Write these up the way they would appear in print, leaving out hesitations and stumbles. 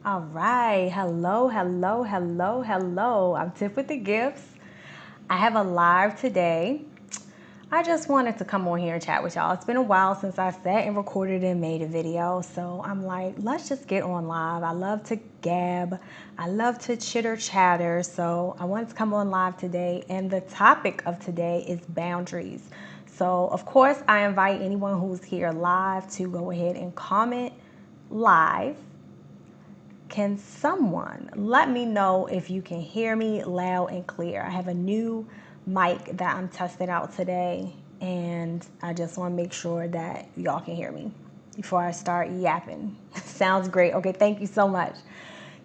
All right. Hello, hello, hello, hello. I'm Tiff with the Gifts. I have a live today. I just wanted to come on here and chat with y'all. It's been a while since I sat and recorded and made a video. So I'm like, let's just get on live. I love to gab. I love to chitter chatter. So I wanted to come on live today. And the topic of today is boundaries. So, of course, I invite anyone who's here live to go ahead and comment live. Can someone let me know if you can hear me loud and clear? I have a new mic that I'm testing out today, and I just want to make sure that y'all can hear me before I start yapping. Sounds great. Okay, thank you so much.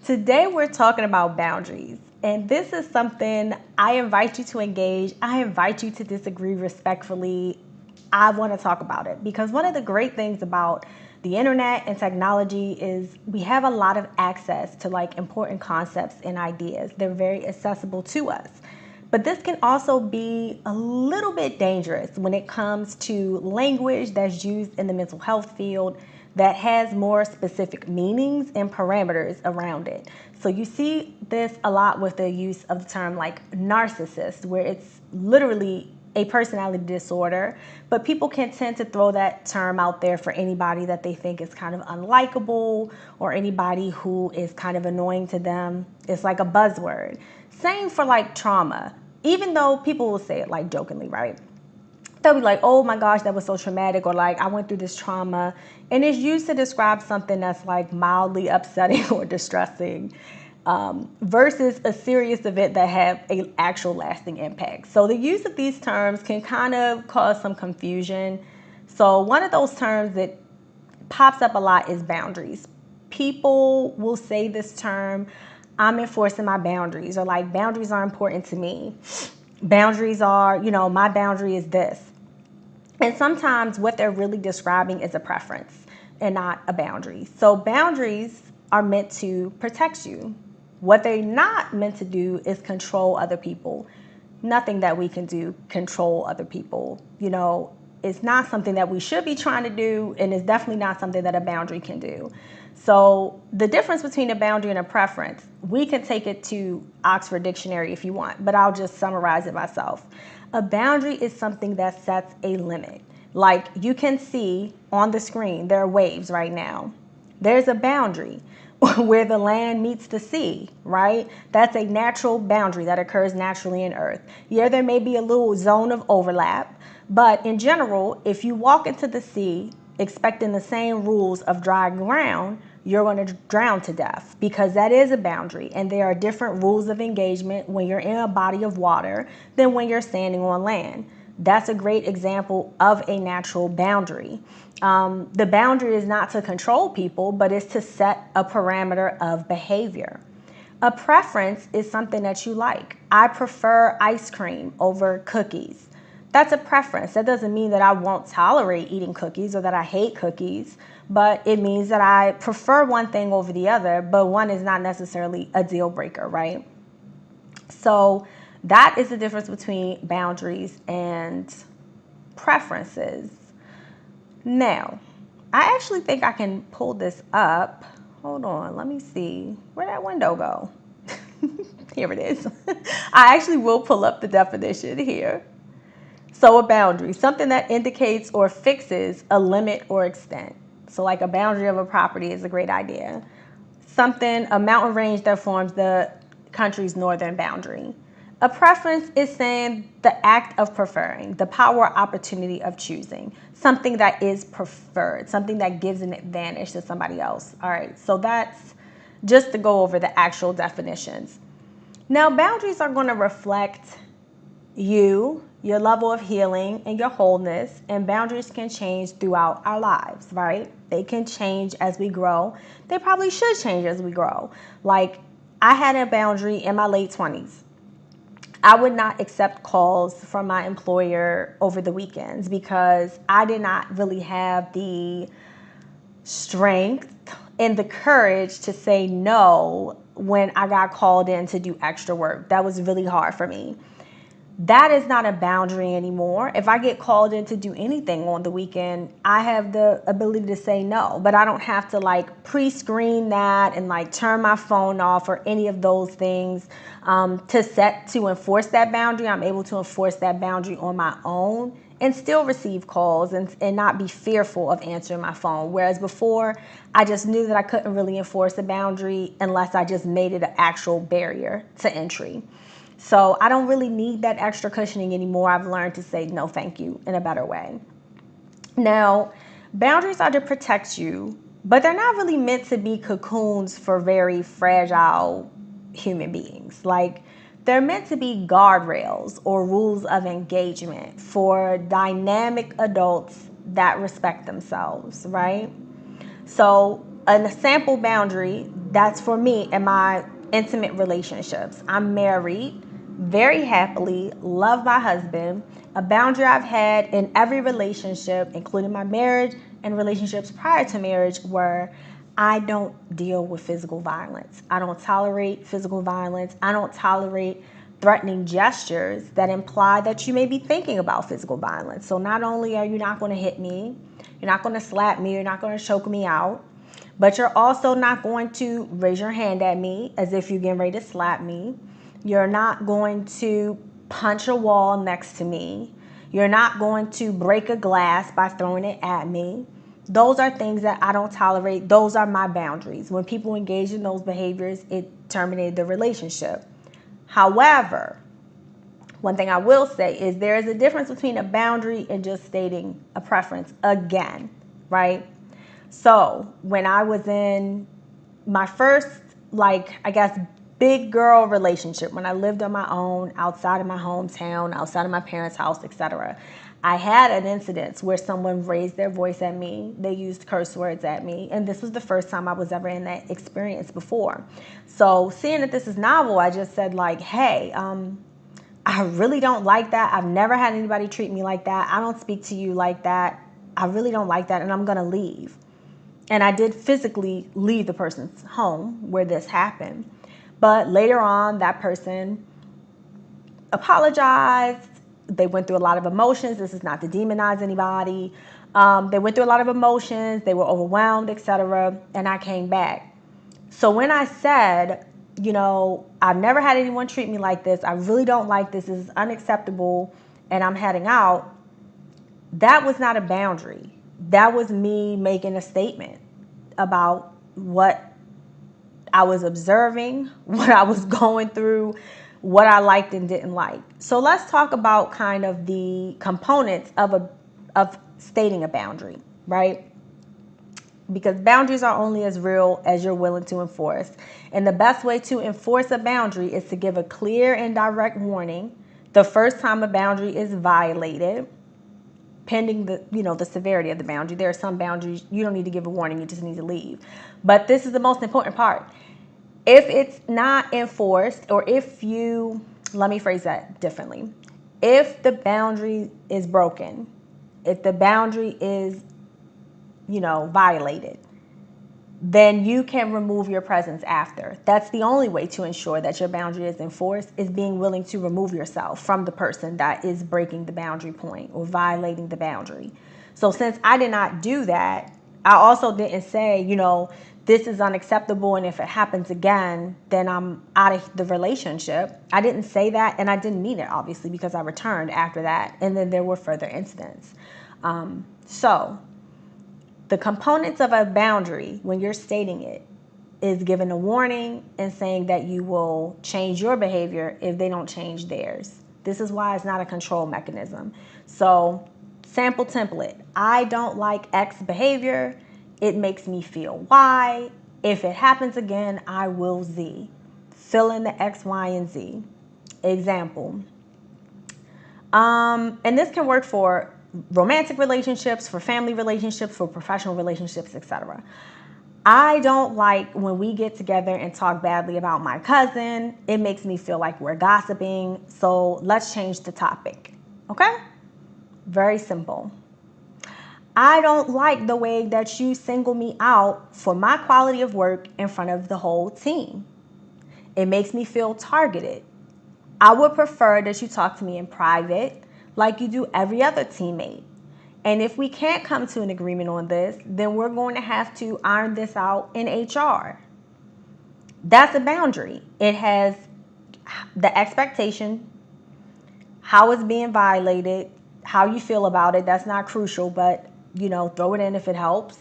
Today we're talking about boundaries, and this is something I invite you to engage. I invite you to disagree respectfully. I want to talk about it because one of the great things about the internet and technology is we have a lot of access to like important concepts and ideas. They're very accessible to us. But this can also be a little bit dangerous when it comes to language that's used in the mental health field that has more specific meanings and parameters around it. So you see this a lot with the use of the term like narcissist, where it's literally a personality disorder, but people can tend to throw that term out there for anybody that they think is kind of unlikable or anybody who is kind of annoying to them. It's like a buzzword. Same for like trauma. Even though people will say it like jokingly, right? They'll be like, oh my gosh, that was so traumatic, or like, I went through this trauma. And it's used to describe something that's like mildly upsetting or distressing versus a serious event that have an actual lasting impact. So the use of these terms can kind of cause some confusion. So one of those terms that pops up a lot is boundaries. People will say this term, I'm enforcing my boundaries, or like boundaries are important to me. Boundaries are, my boundary is this. And sometimes what they're really describing is a preference and not a boundary. So boundaries are meant to protect you. What they're not meant to do is control other people. Nothing that we can do control other people. It's not something that we should be trying to do, and it's definitely not something that a boundary can do. So the difference between a boundary and a preference, we can take it to Oxford Dictionary if you want, but I'll just summarize it myself. A boundary is something that sets a limit. Like you can see on the screen, there are waves right now. There's a boundary where the land meets the sea, right? That's a natural boundary that occurs naturally in Earth. Yeah, there may be a little zone of overlap, but in general, if you walk into the sea expecting the same rules of dry ground, you're going to drown to death because that is a boundary. And there are different rules of engagement when you're in a body of water than when you're standing on land. That's a great example of a natural boundary. The boundary is not to control people, but it's to set a parameter of behavior. A preference is something that you like. I prefer ice cream over cookies. That's a preference. That doesn't mean that I won't tolerate eating cookies or that I hate cookies, but it means that I prefer one thing over the other, but one is not necessarily a deal breaker, right? So that is the difference between boundaries and preferences. Now, I actually think I can pull this up. Hold on, let me see. Where'd that window go? Here it is. I actually will pull up the definition here. So a boundary, something that indicates or fixes a limit or extent. So like a boundary of a property is a great idea. A mountain range that forms the country's northern boundary. A preference is saying the act of preferring, the power or opportunity of choosing, something that is preferred, something that gives an advantage to somebody else. All right, so that's just to go over the actual definitions. Now, boundaries are going to reflect you, your level of healing, and your wholeness, and boundaries can change throughout our lives, right? They can change as we grow. They probably should change as we grow. Like, I had a boundary in my late 20s. I would not accept calls from my employer over the weekends because I did not really have the strength and the courage to say no when I got called in to do extra work. That was really hard for me. that is not a boundary anymore. If I get called in to do anything on the weekend, I have the ability to say no, but I don't have to like pre-screen that and like turn my phone off or any of those things to enforce that boundary. I'm able to enforce that boundary on my own and still receive calls and not be fearful of answering my phone. Whereas before, I just knew that I couldn't really enforce a boundary unless I just made it an actual barrier to entry. So I don't really need that extra cushioning anymore. I've learned to say no thank you in a better way. Now, boundaries are to protect you, but they're not really meant to be cocoons for very fragile human beings. Like, they're meant to be guardrails or rules of engagement for dynamic adults that respect themselves, right? So, a sample boundary that's for me in my intimate relationships. I'm married, very happily, love my husband. A boundary I've had in every relationship, including my marriage and relationships prior to marriage, were I don't deal with physical violence. I don't tolerate physical violence. I don't tolerate threatening gestures that imply that you may be thinking about physical violence. So not only are you not going to hit me, you're not going to slap me, you're not going to choke me out, but you're also not going to raise your hand at me as if you're getting ready to slap me. You're not going to punch a wall next to me. You're not going to break a glass by throwing it at me. Those are things that I don't tolerate. Those are my boundaries. When people engage in those behaviors, it terminated the relationship. However, one thing I will say is there is a difference between a boundary and just stating a preference again, right? So when I was in my first, big girl relationship, when I lived on my own, outside of my hometown, outside of my parents' house, etc., I had an incident where someone raised their voice at me. They used curse words at me. And this was the first time I was ever in that experience before. So seeing that this is novel, I just said hey, I really don't like that. I've never had anybody treat me like that. I don't speak to you like that. I really don't like that, and I'm going to leave. And I did physically leave the person's home where this happened. But later on, that person apologized. They went through a lot of emotions. This is not to demonize anybody. They went through a lot of emotions. They were overwhelmed, etc. And I came back. So when I said, I've never had anyone treat me like this. I really don't like this. This is unacceptable. And I'm heading out. That was not a boundary. That was me making a statement about what I was observing, what I was going through, what I liked and didn't like. So let's talk about kind of the components of stating a boundary, right? Because boundaries are only as real as you're willing to enforce. And the best way to enforce a boundary is to give a clear and direct warning the first time a boundary is violated, pending the severity of the boundary. There are some boundaries you don't need to give a warning, you just need to leave. But this is the most important part. If it's not enforced, or let me phrase that differently. If the boundary is broken, if the boundary is, violated, then you can remove your presence after. That's the only way to ensure that your boundary is enforced, is being willing to remove yourself from the person that is breaking the boundary point or violating the boundary. So since I did not do that, I also didn't say, this is unacceptable, and if it happens again, then I'm out of the relationship. I didn't say that, and I didn't mean it, obviously, because I returned after that, and then there were further incidents. So the components of a boundary, when you're stating it, is giving a warning and saying that you will change your behavior if they don't change theirs. This is why it's not a control mechanism. So, sample template. I don't like X behavior. It makes me feel Y. If it happens again, I will Z. Fill in the X, Y, and Z. Example. And this can work for romantic relationships, for family relationships, for professional relationships, etc. I don't like when we get together and talk badly about my cousin. It makes me feel like we're gossiping. So let's change the topic. Okay? Very simple. I don't like the way that you single me out for my quality of work in front of the whole team. It makes me feel targeted. I would prefer that you talk to me in private like you do every other teammate. And if we can't come to an agreement on this, then we're going to have to iron this out in HR. That's a boundary. It has the expectation, how it's being violated, how you feel about it. That's not crucial, but throw it in if it helps.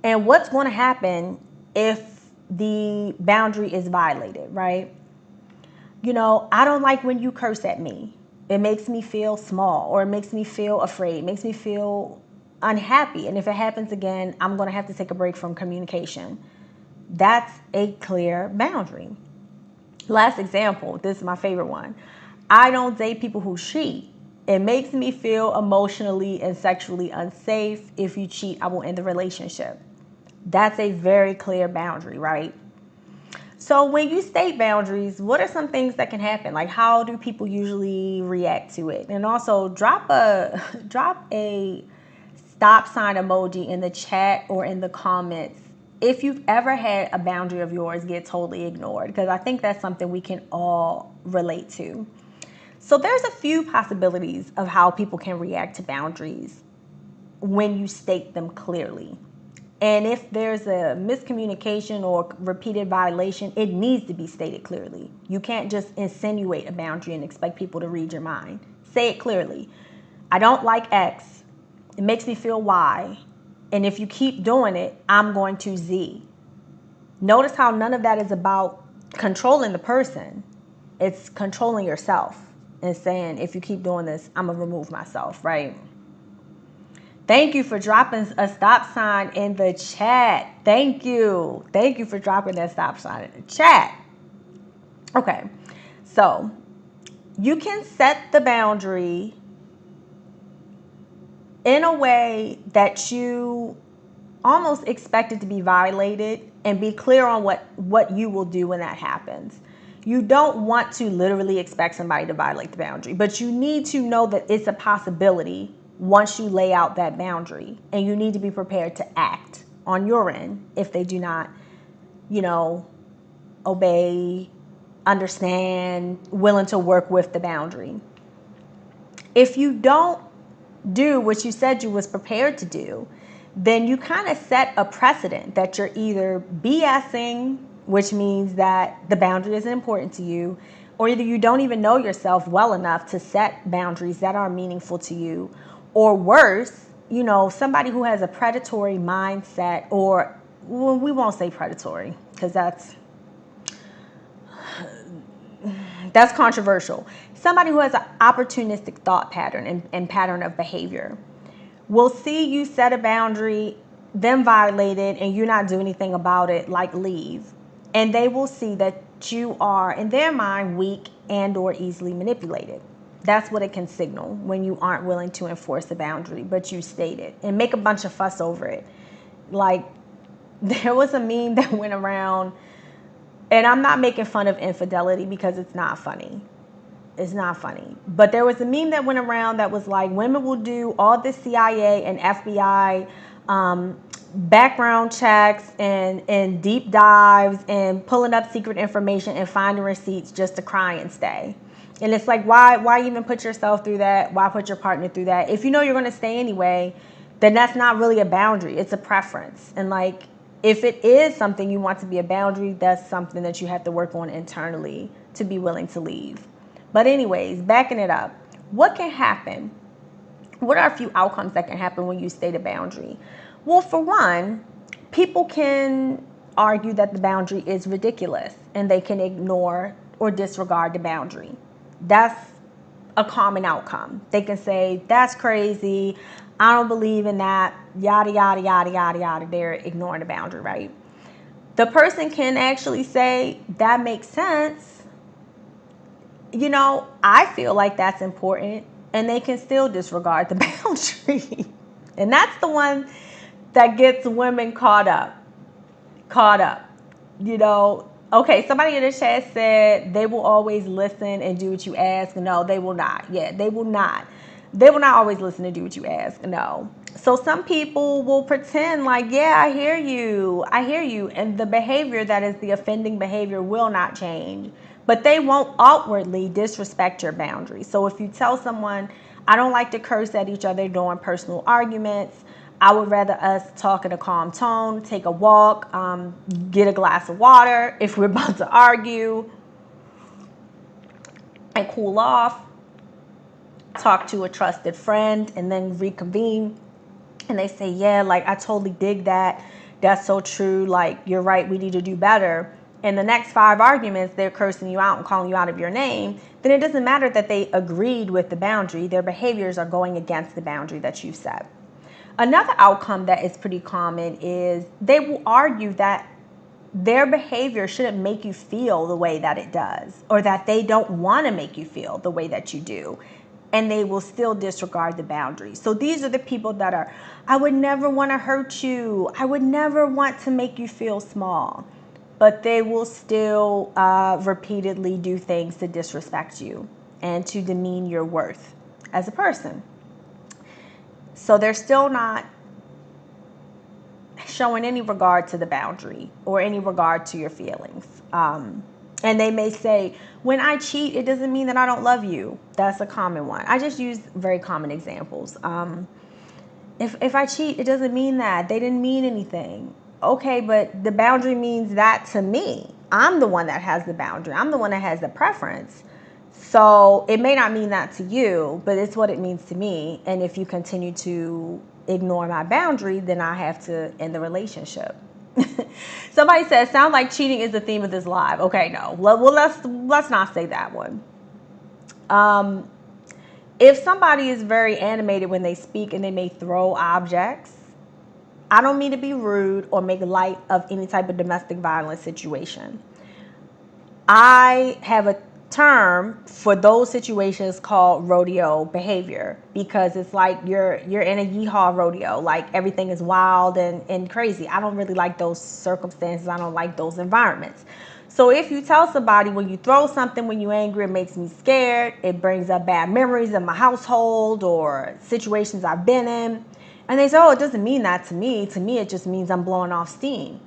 And what's going to happen if the boundary is violated, right? I don't like when you curse at me. It makes me feel small, or it makes me feel afraid, makes me feel unhappy. And if it happens again, I'm going to have to take a break from communication. That's a clear boundary. Last example, this is my favorite one. I don't date people who cheat. It makes me feel emotionally and sexually unsafe. If you cheat, I will end the relationship. That's a very clear boundary, right? So when you state boundaries, what are some things that can happen? Like, how do people usually react to it? And also drop a stop sign emoji in the chat or in the comments if you've ever had a boundary of yours get totally ignored, because I think that's something we can all relate to. So there's a few possibilities of how people can react to boundaries when you state them clearly. And if there's a miscommunication or repeated violation, it needs to be stated clearly. You can't just insinuate a boundary and expect people to read your mind. Say it clearly. I don't like X. It makes me feel Y. And if you keep doing it, I'm going to Z. Notice how none of that is about controlling the person. It's controlling yourself and saying, if you keep doing this, I'm going to remove myself, right? Thank you for dropping a stop sign in the chat. Thank you. Thank you for dropping that stop sign in the chat. Okay, so you can set the boundary in a way that you almost expect it to be violated, and be clear on what you will do when that happens. You don't want to literally expect somebody to violate the boundary, but you need to know that it's a possibility once you lay out that boundary, and you need to be prepared to act on your end if they do not, obey, understand, willing to work with the boundary. If you don't do what you said you was prepared to do, then you kind of set a precedent that you're either BSing, which means that the boundary isn't important to you, or either you don't even know yourself well enough to set boundaries that are meaningful to you, or worse, somebody who has a predatory mindset, or well, we won't say predatory because that's controversial. Somebody who has an opportunistic thought pattern and pattern of behavior will see you set a boundary, them violate it, and you not do anything about it, like leave. And they will see that you are, in their mind, weak and or easily manipulated. That's what it can signal when you aren't willing to enforce a boundary, but you state it and make a bunch of fuss over it. Like, there was a meme that went around, and I'm not making fun of infidelity because it's not funny. It's not funny. But there was a meme that went around that was like, women will do all the CIA and FBI background checks and deep dives and pulling up secret information and finding receipts just to cry and stay. And it's like, why even put yourself through that? Why put your partner through that? If you know you're going to stay anyway, then that's not really a boundary. It's a preference. And like, if it is something you want to be a boundary, that's something that you have to work on internally to be willing to leave. But anyways, backing it up, what can happen? What are a few outcomes that can happen when you state a boundary? Well, for one, people can argue that the boundary is ridiculous and they can ignore or disregard the boundary. That's a common outcome. They can say, that's crazy, I don't believe in that, yada, yada, yada, yada, yada. They're ignoring the boundary, right? The person can actually say, that makes sense. I feel like that's important, and they can still disregard the boundary. And that's the one that gets women caught up. Okay, somebody in the chat said they will always listen and do what you ask. No, they will not. Yeah, they will not. They will not always listen and do what you ask. No. So some people will pretend like, yeah, I hear you. And the behavior that is the offending behavior will not change. but they won't outwardly disrespect your boundaries. So if you tell someone, I don't like to curse at each other during personal arguments, I would rather us talk in a calm tone, take a walk, get a glass of water if we're about to argue, and cool off, talk to a trusted friend, and then reconvene. And they say, yeah, like, I totally dig that. That's so true. Like, you're right. We need to do better. In the next 5 arguments, they're cursing you out and calling you out of your name. Then it doesn't matter that they agreed with the boundary. Their behaviors are going against the boundary that you've set. Another outcome that is pretty common is they will argue that their behavior shouldn't make you feel the way that it does, or that they don't want to make you feel the way that you do. And they will still disregard the boundaries. So these are the people that are, I would never want to hurt you. I would never want to make you feel small. But they will still repeatedly do things to disrespect you and to demean your worth as a person. So they're still not showing any regard to the boundary or any regard to your feelings. And they may say, when I cheat, it doesn't mean that I don't love you. That's a common one. I just use very common examples. If I cheat, it doesn't mean that. They didn't mean anything. Okay, but the boundary means that to me. I'm the one that has the boundary. I'm the one that has the preference. So it may not mean that to you, but it's what it means to me. And if you continue to ignore my boundary, then I have to end the relationship. Somebody says, sound like cheating is the theme of this live. Okay, no. Well, let's not say that one. If somebody is very animated when they speak and they may throw objects, I don't mean to be rude or make light of any type of domestic violence situation. I have a term for those situations called rodeo behavior, because it's like you're in a yeehaw rodeo, like everything is wild and crazy. I don't really like those circumstances. I don't like those environments. So if you tell somebody, when you throw something, when you're angry, it makes me scared, it brings up bad memories of my household or situations I've been in, and they say, oh, it doesn't mean that to me. To me, it just means I'm blowing off steam.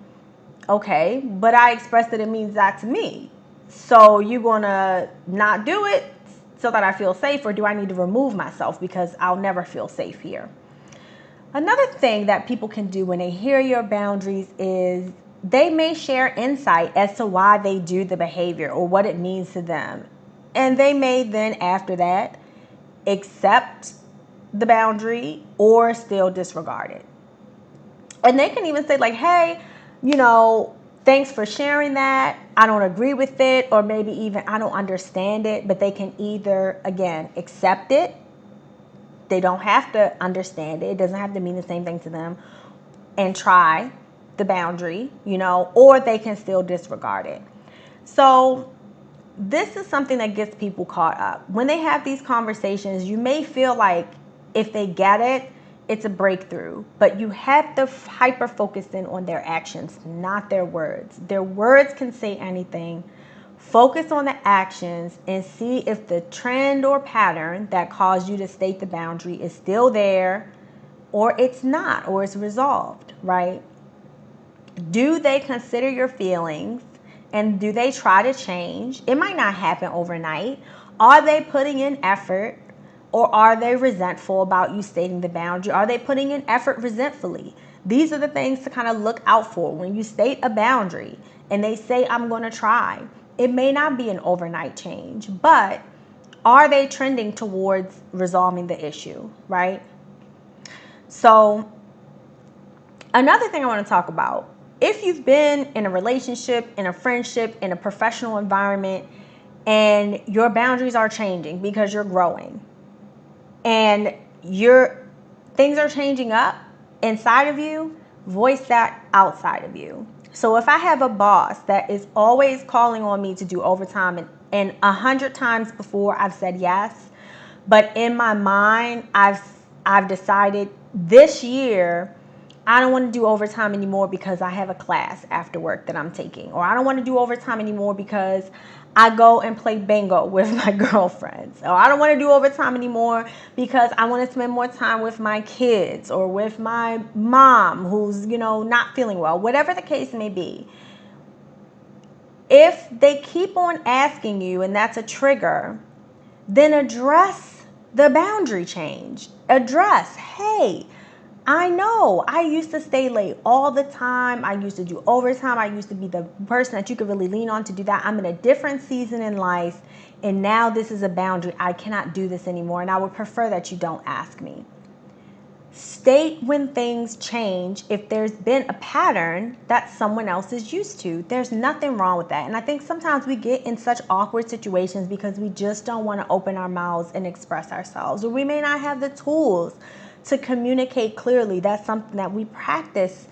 Okay, but I expressed that it means that to me. So you gonna not do it so that I feel safe, or do I need to remove myself because I'll never feel safe here? Another thing that people can do when they hear your boundaries is they may share insight as to why they do the behavior or what it means to them. And they may then, after that, accept the boundary or still disregard it. And they can even say, like, hey, thanks for sharing that. I don't agree with it, or maybe even I don't understand it. But they can either, again, accept it. They don't have to understand it. It doesn't have to mean the same thing to them. And try the boundary, or they can still disregard it. So this is something that gets people caught up. When they have these conversations, you may feel like if they get it, it's a breakthrough, but you have to hyper focus in on their actions, not their words. Their words can say anything. Focus on the actions and see if the trend or pattern that caused you to state the boundary is still there, or it's not, or it's resolved, right? Do they consider your feelings, and do they try to change? It might not happen overnight. Are they putting in effort? Or are they resentful about you stating the boundary? Are they putting in effort resentfully? These are the things to kind of look out for when you state a boundary and they say, I'm going to try. It may not be an overnight change, but are they trending towards resolving the issue, right? So another thing I want to talk about, if you've been in a relationship, in a friendship, in a professional environment, and your boundaries are changing because you're growing, and things are changing up inside of you, voice that outside of you. So if I have a boss that is always calling on me to do overtime, and 100 times before I've said yes, but in my mind I've decided this year I don't want to do overtime anymore because I have a class after work that I'm taking, or I don't want to do overtime anymore because I go and play bingo with my girlfriends, or I don't want to do overtime anymore because I want to spend more time with my kids or with my mom who's, not feeling well, whatever the case may be. If they keep on asking you and that's a trigger, then address the boundary change. Address, hey, I know I used to stay late all the time. I used to do overtime. I used to be the person that you could really lean on to do that. I'm in a different season in life, and now this is a boundary. I cannot do this anymore, and I would prefer that you don't ask me. State when things change if there's been a pattern that someone else is used to. There's nothing wrong with that. And I think sometimes we get in such awkward situations because we just don't want to open our mouths and express ourselves, or we may not have the tools to communicate clearly. That's something that we practice.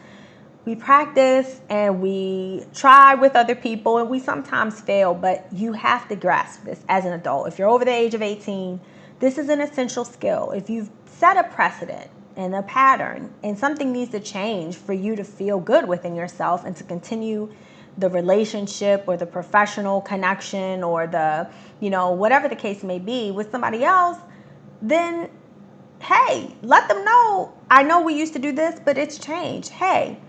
We practice and we try with other people, and we sometimes fail, but you have to grasp this as an adult. If you're over the age of 18, this is an essential skill. If you've set a precedent and a pattern and something needs to change for you to feel good within yourself and to continue the relationship or the professional connection or the, whatever the case may be with somebody else, then hey, let them know, I know we used to do this, but it's changed. Hey,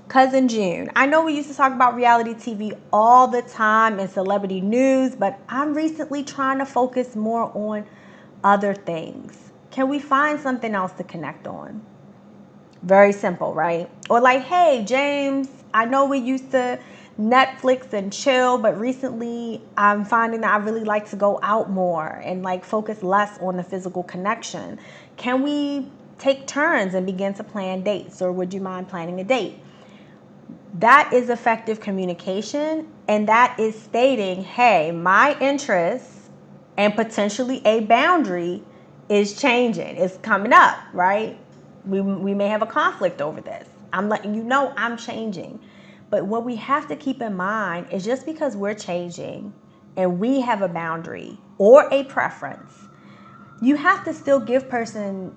Cousin June, I know we used to talk about reality TV all the time and celebrity news, but I'm recently trying to focus more on other things. Can we find something else to connect on? Very simple, right? Or like, hey, James, I know we used to Netflix and chill, but recently I'm finding that I really like to go out more and like focus less on the physical connection. Can we take turns and begin to plan dates, or would you mind planning a date? That is effective communication, and that is stating, hey, my interests and potentially a boundary is changing. It's coming up, right? We may have a conflict over this. I'm letting you know I'm changing. But what we have to keep in mind is just because we're changing and we have a boundary or a preference, you have to still give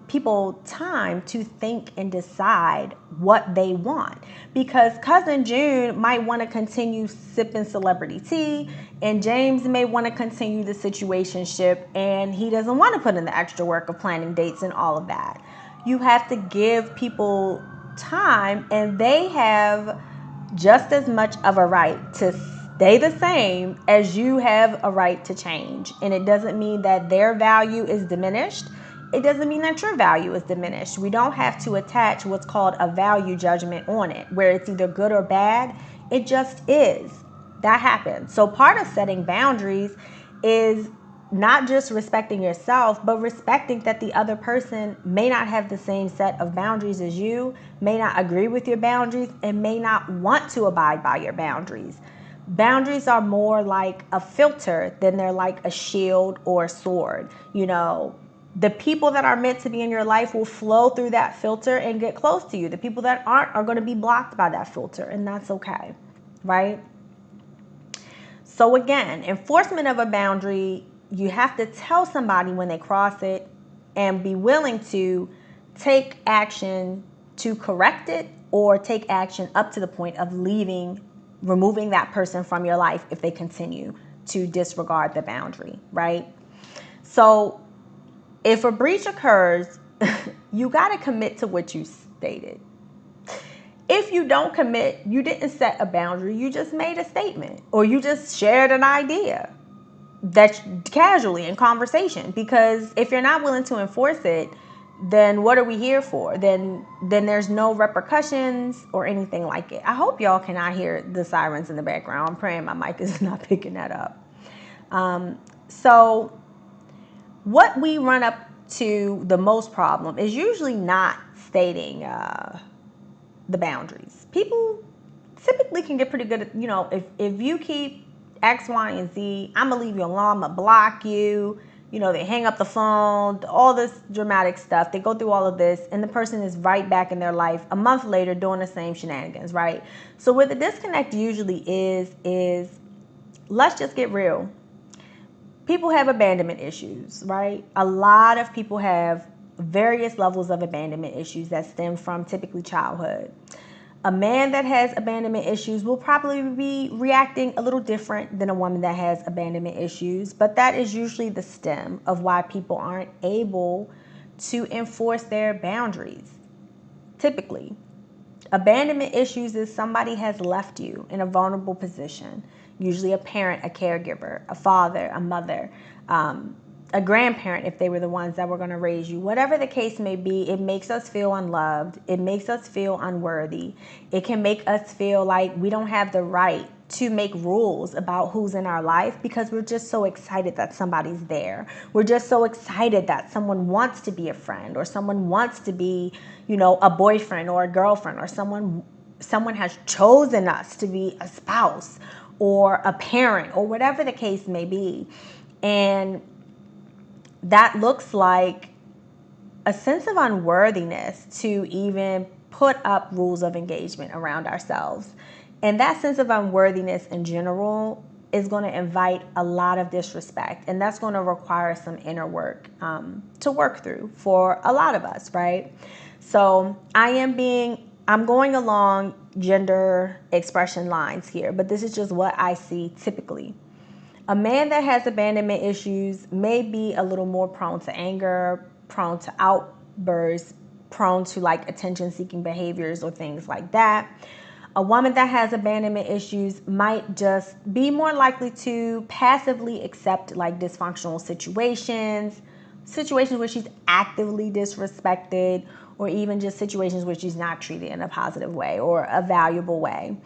people time to think and decide what they want. Because Cousin June might want to continue sipping celebrity tea, and James may want to continue the situationship, and he doesn't want to put in the extra work of planning dates and all of that. You have to give people time, and they have just as much of a right to stay the same as you have a right to change. And it doesn't mean that their value is diminished. It doesn't mean that your value is diminished. We don't have to attach what's called a value judgment on it, where it's either good or bad. It just is. That happens. So part of setting boundaries is not just respecting yourself, but respecting that the other person may not have the same set of boundaries as you, may not agree with your boundaries, and may not want to abide by your boundaries. Boundaries are more like a filter than they're like a shield or a sword. The people that are meant to be in your life will flow through that filter and get close to you. The people that aren't are going to be blocked by that filter, and that's okay, right? So again, enforcement of a boundary, you have to tell somebody when they cross it and be willing to take action to correct it, or take action up to the point of removing that person from your life if they continue to disregard the boundary, right? So if a breach occurs, you got to commit to what you stated. If you don't commit, you didn't set a boundary, you just made a statement, or you just shared an idea that's casually in conversation. Because if you're not willing to enforce it, then what are we here for? Then there's no repercussions or anything like it. I hope y'all cannot hear the sirens in the background. I'm praying my mic is not picking that up. So what we run up to the most problem is usually not stating the boundaries. People typically can get pretty good at, if you keep X, Y, and Z, I'm going to leave you alone, I'm going to block you. They hang up the phone, all this dramatic stuff. They go through all of this, and the person is right back in their life a month later doing the same shenanigans, right? So where the disconnect usually is let's just get real. People have abandonment issues, right? A lot of people have various levels of abandonment issues that stem from typically childhood. A man that has abandonment issues will probably be reacting a little different than a woman that has abandonment issues, but that is usually the stem of why people aren't able to enforce their boundaries. Typically, abandonment issues is somebody has left you in a vulnerable position. usually a parent, a caregiver, a father, a mother, a grandparent if they were the ones that were going to raise you. Whatever the case may be, it makes us feel unloved. It makes us feel unworthy. It can make us feel like we don't have the right to make rules about who's in our life because we're just so excited that somebody's there. We're just so excited that someone wants to be a friend or someone wants to be, a boyfriend or a girlfriend, or someone has chosen us to be a spouse or a parent or whatever the case may be. And that looks like a sense of unworthiness to even put up rules of engagement around ourselves. And that sense of unworthiness in general is going to invite a lot of disrespect. And that's going to require some inner work to work through for a lot of us, right? So I'm going along gender expression lines here, but this is just what I see typically. A man that has abandonment issues may be a little more prone to anger, prone to outbursts, prone to like attention-seeking behaviors or things like that. A woman that has abandonment issues might just be more likely to passively accept like dysfunctional situations where she's actively disrespected, or even just situations where she's not treated in a positive way or a valuable way.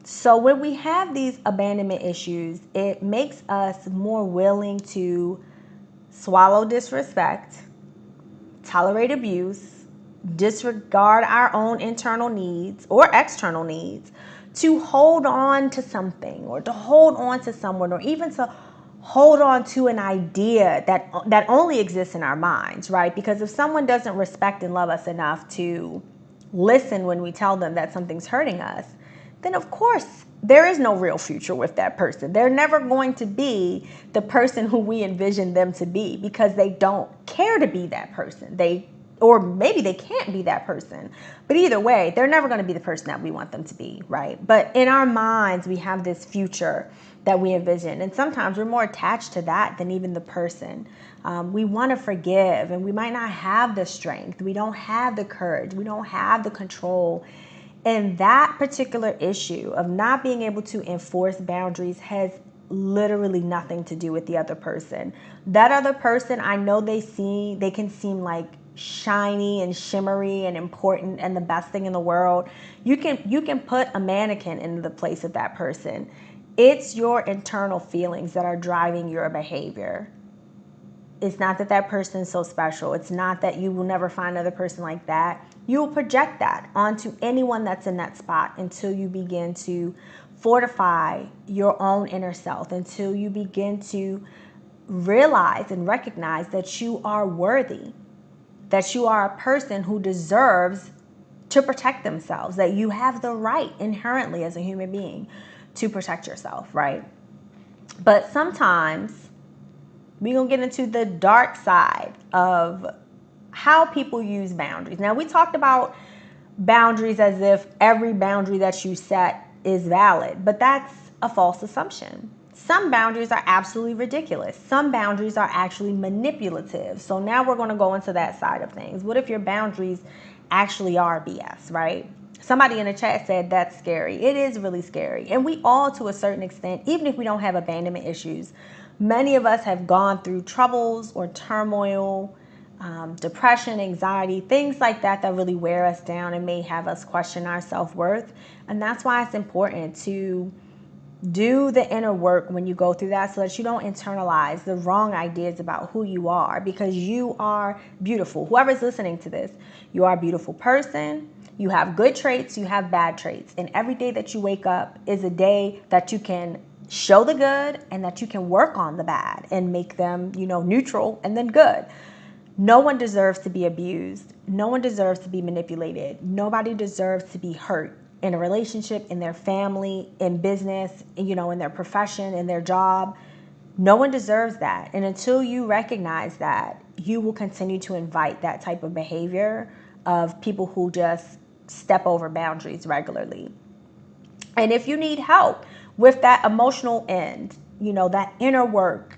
So when we have these abandonment issues, it makes us more willing to swallow disrespect, tolerate abuse, disregard our own internal needs or external needs, to hold on to something or to hold on to someone, or even to hold on to an idea that only exists in our minds, right? Because if someone doesn't respect and love us enough to listen when we tell them that something's hurting us, then of course there is no real future with that person. They're never going to be the person who we envision them to be because they don't care to be that person. Or maybe they can't be that person. But either way, they're never going to be the person that we want them to be, right? But in our minds, we have this future that we envision. And sometimes we're more attached to that than even the person. We want to forgive, and we might not have the strength. We don't have the courage. We don't have the control. And that particular issue of not being able to enforce boundaries has literally nothing to do with the other person. That other person, I know they can seem like shiny and shimmery and important and the best thing in the world. You can put a mannequin into the place of that person. It's your internal feelings that are driving your behavior. It's not that that person's so special. It's not that you will never find another person like that. You will project that onto anyone that's in that spot until you begin to fortify your own inner self, until you begin to realize and recognize that you are worthy, that you are a person who deserves to protect themselves, that you have the right inherently as a human being to protect yourself, right? But sometimes we're going to get into the dark side of how people use boundaries. Now, we talked about boundaries as if every boundary that you set is valid, but that's a false assumption. Some boundaries are absolutely ridiculous. Some boundaries are actually manipulative. So now we're going to go into that side of things. What if your boundaries actually are BS, right? Somebody in the chat said that's scary. It is really scary. And we all, to a certain extent, even if we don't have abandonment issues, many of us have gone through troubles or turmoil, depression, anxiety, things like that really wear us down and may have us question our self-worth. And that's why it's important to do the inner work when you go through that, so that you don't internalize the wrong ideas about who you are, because you are beautiful. Whoever's listening to this, you are a beautiful person. You have good traits, you have bad traits. And every day that you wake up is a day that you can show the good and that you can work on the bad and make them, neutral and then good. No one deserves to be abused. No one deserves to be manipulated. Nobody deserves to be hurt in a relationship, in their family, in business, in their profession, in their job. No one deserves that. And until you recognize that, you will continue to invite that type of behavior of people who just step over boundaries regularly. And if you need help with that emotional end, that inner work,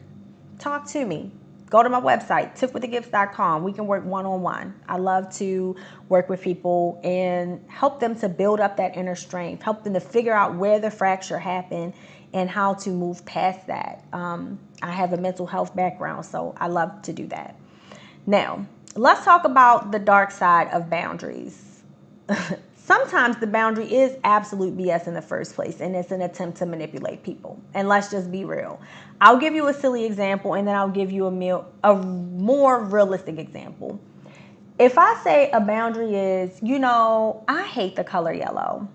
talk to me. Go to my website, tiffwiththegifts.com. We can work one-on-one. I love to work with people and help them to build up that inner strength, help them to figure out where the fracture happened, and how to move past that. I have a mental health background, so I love to do that. Now, let's talk about the dark side of boundaries. Sometimes the boundary is absolute BS in the first place, and it's an attempt to manipulate people. And let's just be real. I'll give you a silly example, and then I'll give you a more realistic example. If I say a boundary is, I hate the color yellow.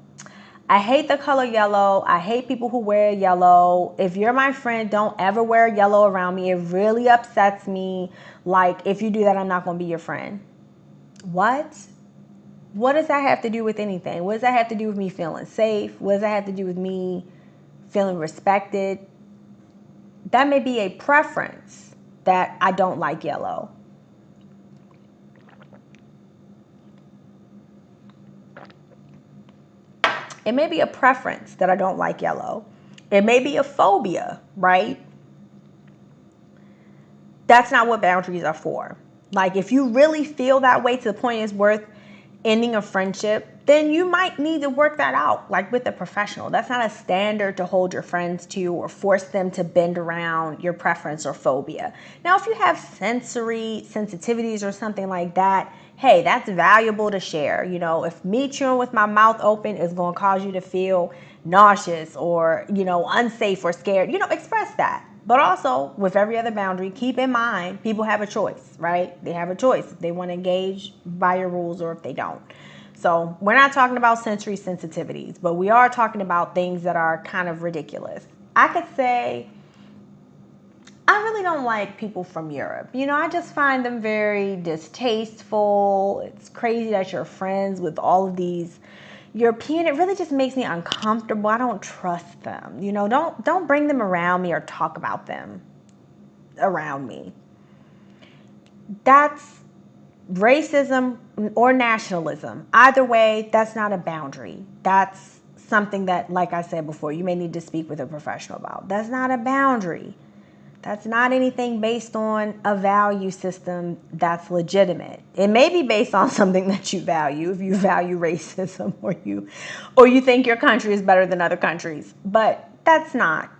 I hate the color yellow. I hate people who wear yellow. If you're my friend, don't ever wear yellow around me. It really upsets me. Like, if you do that, I'm not going to be your friend. What? What does that have to do with anything? What does that have to do with me feeling safe? What does that have to do with me feeling respected? That may be a preference that I don't like yellow. It may be a preference that I don't like yellow. It may be a phobia, right? That's not what boundaries are for. Like, if you really feel that way to the point it's worth ending a friendship, then you might need to work that out, like with a professional. That's not a standard to hold your friends to or force them to bend around your preference or phobia. Now, if you have sensory sensitivities or something like that, hey, that's valuable to share. If me chewing with my mouth open is going to cause you to feel nauseous or, unsafe or scared, express that. But also, with every other boundary, keep in mind, people have a choice, right? They have a choice if they want to engage by your rules or if they don't. So we're not talking about sensory sensitivities, but we are talking about things that are kind of ridiculous. I could say, I really don't like people from Europe. I just find them very distasteful. It's crazy that you're friends with all of these European. It really just makes me uncomfortable. I don't trust them. Don't bring them around me or talk about them around me. That's racism or nationalism. Either way, that's not a boundary. That's something that, like I said before, you may need to speak with a professional about. That's not a boundary. That's not anything based on a value system that's legitimate. It may be based on something that you value, if you value racism or you think your country is better than other countries. But that's not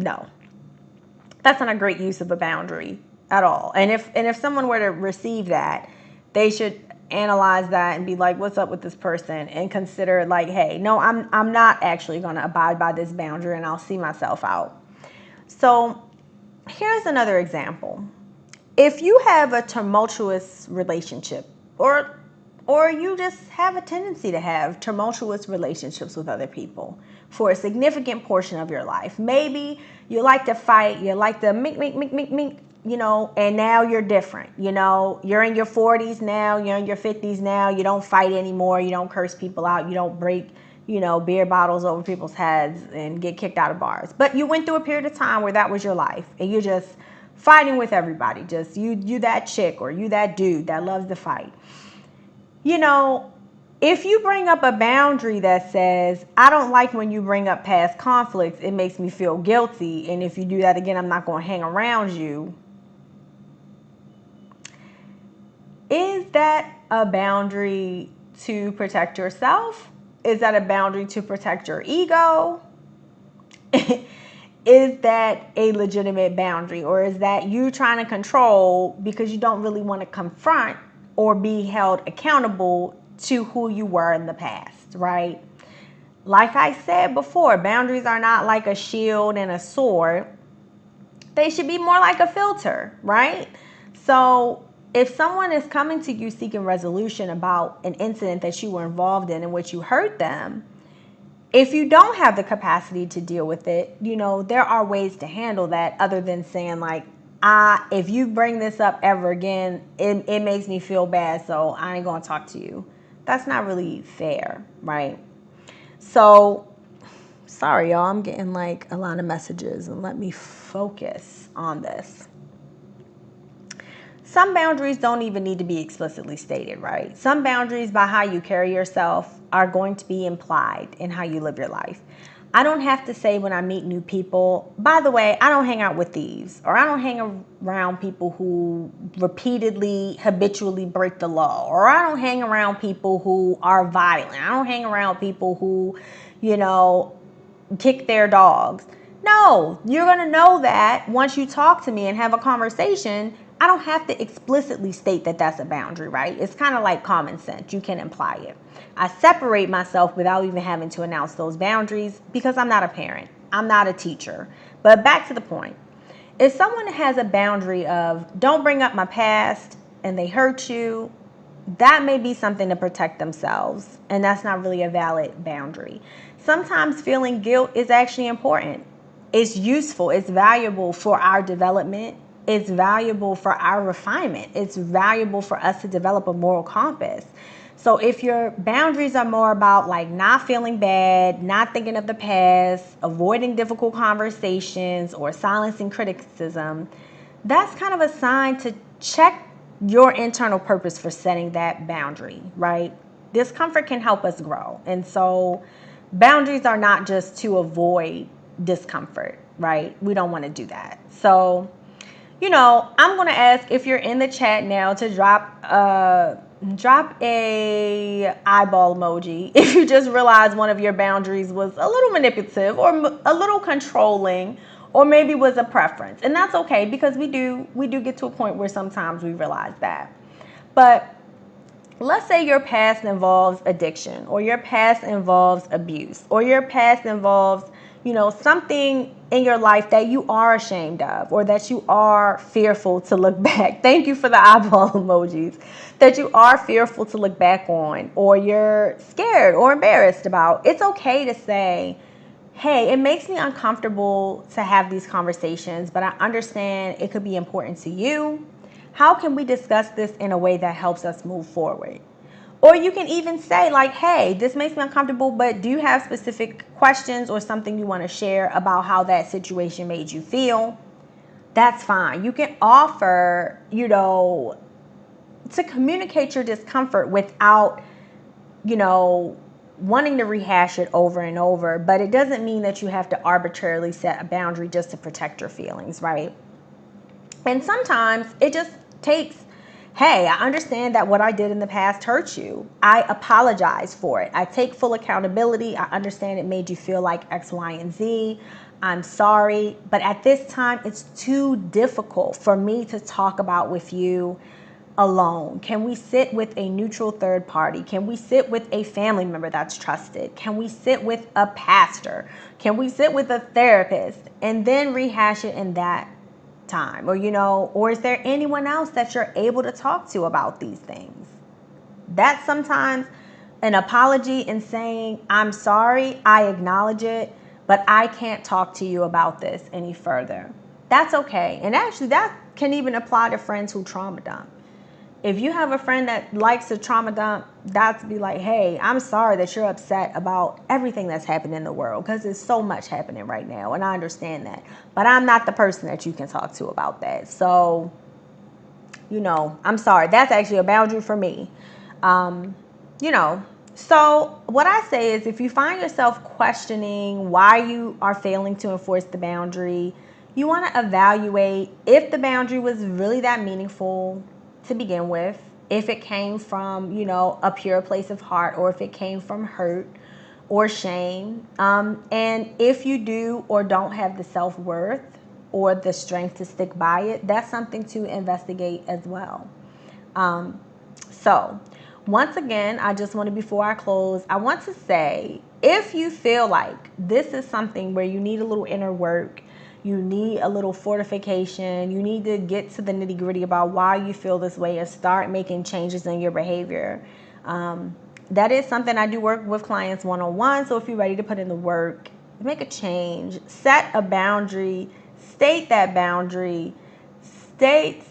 a great use of a boundary at all. And if someone were to receive that, they should analyze that and be like, what's up with this person? And consider like, hey, no, I'm not actually going to abide by this boundary and I'll see myself out. So here's another example. If you have a tumultuous relationship or you just have a tendency to have tumultuous relationships with other people for a significant portion of your life, maybe you like to fight, you like to mink, and now you're different. You're in your 40s now, you're in your 50s now, you don't fight anymore, you don't curse people out, you don't break beer bottles over people's heads and get kicked out of bars. But you went through a period of time where that was your life and you're just fighting with everybody. Just you that chick or you that dude that loves to fight. If you bring up a boundary that says, I don't like when you bring up past conflicts, it makes me feel guilty. And if you do that again, I'm not going to hang around you. Is that a boundary to protect yourself? Is that a boundary to protect your ego? Is that a legitimate boundary? Or is that you trying to control because you don't really want to confront or be held accountable to who you were in the past, right? Like I said before, boundaries are not like a shield and a sword. They should be more like a filter, right? So if someone is coming to you seeking resolution about an incident that you were involved in which you hurt them, if you don't have the capacity to deal with it, there are ways to handle that other than saying like, if you bring this up ever again, it makes me feel bad, so I ain't gonna talk to you. That's not really fair, right? So, sorry y'all, I'm getting like a lot of messages and let me focus on this. Some boundaries don't even need to be explicitly stated, right? Some boundaries, by how you carry yourself, are going to be implied in how you live your life. I don't have to say when I meet new people, by the way, I don't hang out with thieves, or I don't hang around people who repeatedly, habitually break the law, or I don't hang around people who are violent. I don't hang around people who, kick their dogs. No, you're going to know that once you talk to me and have a conversation. I don't have to explicitly state that that's a boundary, right? It's kind of like common sense. You can imply it. I separate myself without even having to announce those boundaries because I'm not a parent. I'm not a teacher. But back to the point. If someone has a boundary of don't bring up my past and they hurt you, that may be something to protect themselves. And that's not really a valid boundary. Sometimes feeling guilt is actually important. It's useful. It's valuable for our development. It's valuable for our refinement. It's valuable for us to develop a moral compass. So if your boundaries are more about like not feeling bad, not thinking of the past, avoiding difficult conversations, or silencing criticism, that's kind of a sign to check your internal purpose for setting that boundary, right? Discomfort can help us grow. And so boundaries are not just to avoid discomfort, right? We don't want to do that. So, I'm going to ask if you're in the chat now to drop a eyeball emoji if you just realized one of your boundaries was a little manipulative or a little controlling, or maybe was a preference. And that's okay, because we do get to a point where sometimes we realize that. But let's say your past involves addiction, or your past involves abuse, or your past involves, something in your life that you are ashamed of, or that you are fearful to look back. Thank you for the eyeball emojis. That you are fearful to look back on, or you're scared or embarrassed about. It's okay to say, hey, it makes me uncomfortable to have these conversations, but I understand it could be important to you. How can we discuss this in a way that helps us move forward? Or you can even say like, hey, this makes me uncomfortable, but do you have specific questions or something you want to share about how that situation made you feel? That's fine. You can offer, to communicate your discomfort without, wanting to rehash it over and over. But it doesn't mean that you have to arbitrarily set a boundary just to protect your feelings, right? And sometimes it just takes, hey, I understand that what I did in the past hurt you. I apologize for it. I take full accountability. I understand it made you feel like X, Y, and Z. I'm sorry. But at this time, it's too difficult for me to talk about with you alone. Can we sit with a neutral third party? Can we sit with a family member that's trusted? Can we sit with a pastor? Can we sit with a therapist and then rehash it in that time? Or is there anyone else that you're able to talk to about these things? That's sometimes an apology and saying, I'm sorry, I acknowledge it, but I can't talk to you about this any further. That's okay. And actually, that can even apply to friends who trauma dump. If you have a friend that likes to trauma dump, that's be like, hey, I'm sorry that you're upset about everything that's happening in the world, because there's so much happening right now, and I understand that. But I'm not the person that you can talk to about that. So, I'm sorry. That's actually a boundary for me. So what I say is, if you find yourself questioning why you are failing to enforce the boundary, you want to evaluate if the boundary was really that meaningful to begin with, if it came from, a pure place of heart, or if it came from hurt or shame. And if you do or don't have the self-worth or the strength to stick by it, that's something to investigate as well. So once again, I just want to, before I close, I want to say, if you feel like this is something where you need a little inner work, you need a little fortification, you need to get to the nitty gritty about why you feel this way and start making changes in your behavior. That is something I do work with clients one-on-one. So if you're ready to put in the work, make a change, set a boundary, state that boundary, state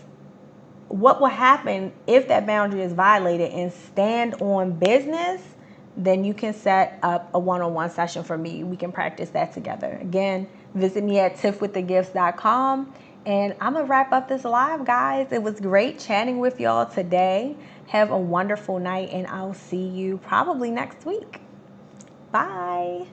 what will happen if that boundary is violated, and stand on business, then you can set up a one-on-one session for me. We can practice that together. Again, visit me at tiffwiththegifts.com. And I'm going to wrap up this live, guys. It was great chatting with y'all today. Have a wonderful night, and I'll see you probably next week. Bye.